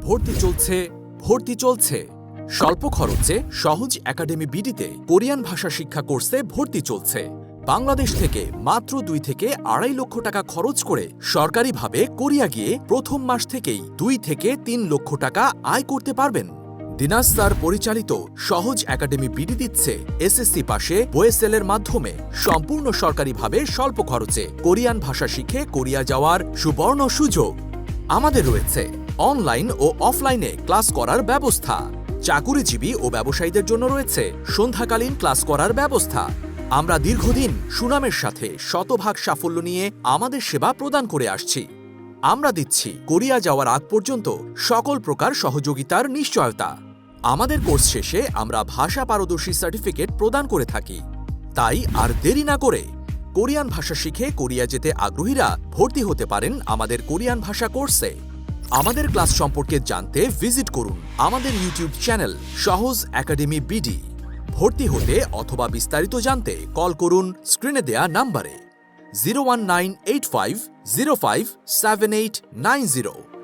ভর্তি চলছে স্বল্প খরচে সহজ একাডেমি বিডিতে কোরিয়ান ভাষা শিক্ষা কোর্সে ভর্তি চলছে। বাংলাদেশ থেকে মাত্র 2 থেকে 2.5 লক্ষ টাকা খরচ করে সরকারিভাবে কোরিয়া গিয়ে প্রথম মাস থেকেই 2 থেকে 3 লক্ষ টাকা আয় করতে পারবেন। দিনাজ স্যার পরিচালিত সহজ একাডেমি বিডি দিচ্ছে এসএসসি পাশে ওয়েসেলের মাধ্যমে সম্পূর্ণ সরকারিভাবে স্বল্প খরচে কোরিয়ান ভাষা শিখে কোরিয়া যাওয়ার সুবর্ণ সুযোগ। আমাদের রয়েছে অনলাইন ও অফলাইনে ক্লাস করার ব্যবস্থা। চাকুরিজীবী ও ব্যবসায়ীদের জন্য রয়েছে সন্ধ্যাকালীন ক্লাস করার ব্যবস্থা। আমরা দীর্ঘদিন সুনামের সাথে শতভাগ সাফল্য নিয়ে আমাদের সেবা প্রদান করে আসছি। আমরা দিচ্ছি কোরিয়া যাওয়ার আগ পর্যন্ত সকল প্রকার সহযোগিতার নিশ্চয়তা। আমাদের কোর্স শেষে আমরা ভাষা পারদর্শী সার্টিফিকেট প্রদান করে থাকি। তাই আর দেরি না করে কোরিয়ান ভাষা শিখে কোরিয়া যেতে আগ্রহীরা ভর্তি হতে পারেন আমাদের কোরিয়ান ভাষা কোর্সে। আমাদের ক্লাস সম্পর্কে জানতে ভিজিট করুন আমাদের ইউটিউব চ্যানেল সহজ একাডেমি বিডি। ভর্তি হতে অথবা বিস্তারিত জানতে কল করুন স্ক্রিনে দেয়া নাম্বারে 01985057890।